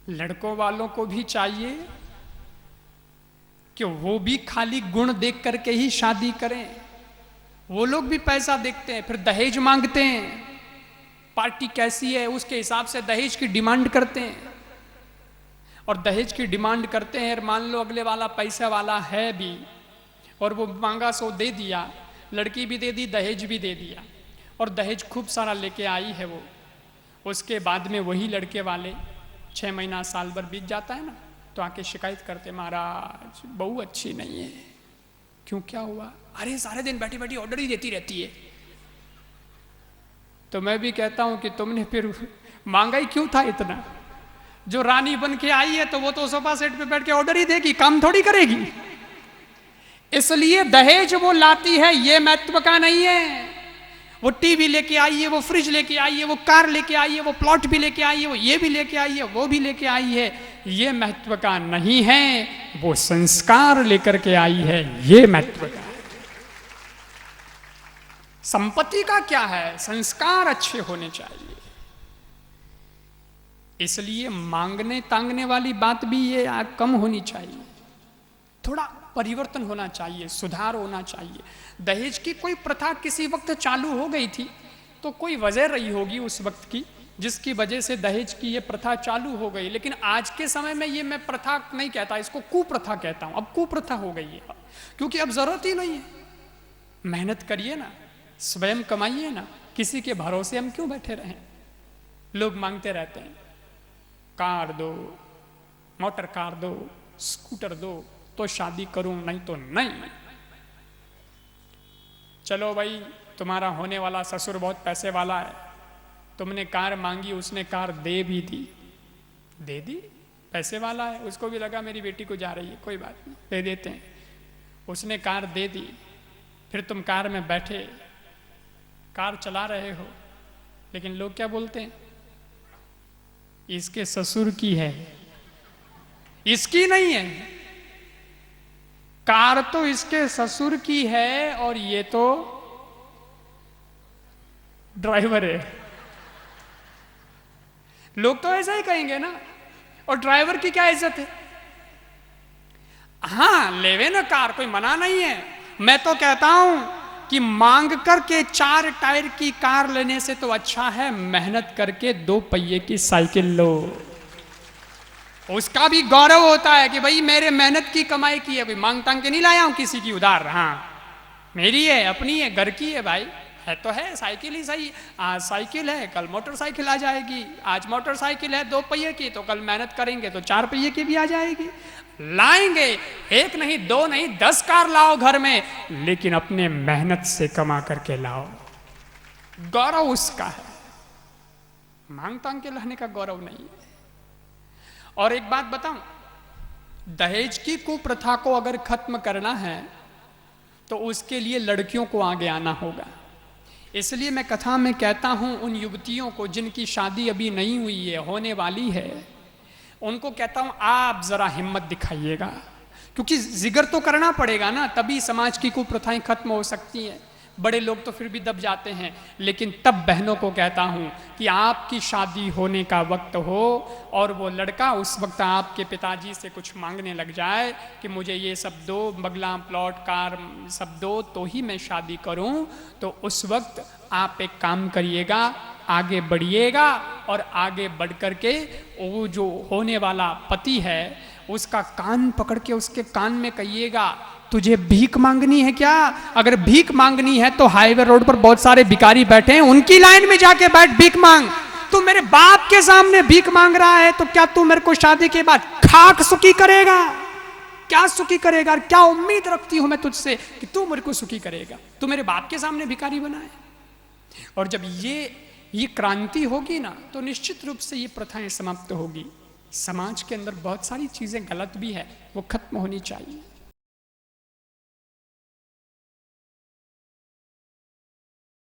लड़कों वालों को भी चाहिए कि वो भी खाली गुण देख करके ही शादी करें। वो लोग भी पैसा देखते हैं, फिर दहेज मांगते हैं, पार्टी कैसी है उसके हिसाब से दहेज की डिमांड करते हैं। और दहेज की डिमांड करते हैं, मान लो अगले वाला पैसा वाला है भी और वो मांगा सो दे दिया, लड़की भी दे दी, दहेज भी दे दिया, और दहेज खूब सारा लेके आई है वो। उसके बाद में वही लड़के वाले 6 महीना साल भर बीत जाता है ना, तो आके शिकायत करते, महाराज बहू अच्छी नहीं है। क्यों, क्या हुआ? अरे सारे दिन बैठी बैठी ऑर्डर ही देती रहती है। तो मैं भी कहता हूं कि तुमने फिर मांगा ही क्यों था इतना? जो रानी बन के आई है तो वो तो सोफा सेट पे बैठ के ऑर्डर ही देगी, काम थोड़ी करेगी। इसलिए दहेज वो लाती है ये महत्व का नहीं है। वो टीवी लेके आई है, वो फ्रिज लेके आई है, वो कार लेके आई है, वो प्लॉट भी लेके आई है, वो ये भी लेके आई है, वो भी लेके आई है, ये महत्व का नहीं है। वो संस्कार लेकर के आई है, ये महत्व का है। संपत्ति का क्या है? संस्कार अच्छे होने चाहिए। इसलिए मांगने तांगने वाली बात भी ये कम होनी चाहिए, थोड़ा परिवर्तन होना चाहिए, सुधार होना चाहिए। दहेज की कोई प्रथा किसी वक्त चालू हो गई थी, तो कोई वजह रही होगी उस वक्त की, जिसकी वजह से दहेज की ये प्रथा चालू हो गई। लेकिन आज के समय में ये मैं प्रथा नहीं कहता, इसको कुप्रथा कहता हूं। अब कुप्रथा हो गई है, क्योंकि अब जरूरत ही नहीं है। मेहनत करिए ना, स्वयं कमाइए ना, किसी के भरोसे हम क्यों बैठे रहें? लोग मांगते रहते हैं, कार दो, मोटर कार दो, स्कूटर दो तो शादी करूं, नहीं तो नहीं। चलो भाई, तुम्हारा होने वाला ससुर बहुत पैसे वाला है, तुमने कार मांगी, उसने कार दे भी दी, दे दी, पैसे वाला है, उसको भी लगा मेरी बेटी को जा रही है, कोई बात नहीं, दे देते हैं। उसने कार दे दी, फिर तुम कार में बैठे, कार चला रहे हो, लेकिन लोग क्या बोलते हैं? इसके ससुर की है, इसकी नहीं है। कार तो इसके ससुर की है और ये तो ड्राइवर है। लोग तो ऐसा ही कहेंगे ना। और ड्राइवर की क्या इज्जत है? हां, लेवे ना कार, कोई मना नहीं है। मैं तो कहता हूं कि मांग करके 4 टायर की कार लेने से तो अच्छा है मेहनत करके 2 पहिए की साइकिल लो। उसका भी गौरव होता है कि भाई मेरे मेहनत की कमाई की है, भाई मांग तांग के नहीं लाया हूं किसी की उधार। हाँ, मेरी है, अपनी है, घर की है भाई, है तो है। साइकिल ही सही, आज साइकिल है कल मोटरसाइकिल आ जाएगी, आज मोटरसाइकिल है 2 पहिए की, तो कल मेहनत करेंगे तो 4 पहिए की भी आ जाएगी। लाएंगे, 1 नहीं 2 नहीं 10 कार लाओ घर में, लेकिन अपने मेहनत से कमा करके लाओ, गौरव उसका है। मांग तांग के लाने का गौरव नहीं है। और एक बात बताऊं, दहेज की कुप्रथा को अगर खत्म करना है तो उसके लिए लड़कियों को आगे आना होगा। इसलिए मैं कथा में कहता हूं उन युवतियों को जिनकी शादी अभी नहीं हुई है, होने वाली है, उनको कहता हूं आप जरा हिम्मत दिखाइएगा, क्योंकि जिगर तो करना पड़ेगा ना, तभी समाज की कुप्रथाएं खत्म हो सकती हैं। बड़े लोग तो फिर भी दब जाते हैं, लेकिन तब बहनों को कहता हूं कि आपकी शादी होने का वक्त हो और वो लड़का उस वक्त आपके पिताजी से कुछ मांगने लग जाए कि मुझे ये सब दो, बंगला प्लॉट कार सब दो तो ही मैं शादी करूं, तो उस वक्त आप एक काम करिएगा, आगे बढ़िएगा और आगे बढ़ करके वो जो होने वाला पति है उसका कान पकड़ के उसके कान में कहिएगा, तुझे भीख मांगनी है क्या? अगर भीख मांगनी है तो हाईवे रोड पर बहुत सारे भिखारी बैठे हैं, उनकी लाइन में जाके बैठ, भीख मांग। तू मेरे बाप के सामने भीख मांग रहा है तो क्या तू मेरे को शादी के बाद खाक सुखी करेगा? क्या सुखी करेगा? क्या उम्मीद रखती हूं मैं तुझसे कि तू मेरे को सुखी करेगा? तू मेरे बाप के सामने भिखारी बना है। और जब ये क्रांति होगी ना, तो निश्चित रूप से ये प्रथाएं समाप्त होगी। समाज के अंदर बहुत सारी चीजें गलत भी है, वो खत्म होनी चाहिए।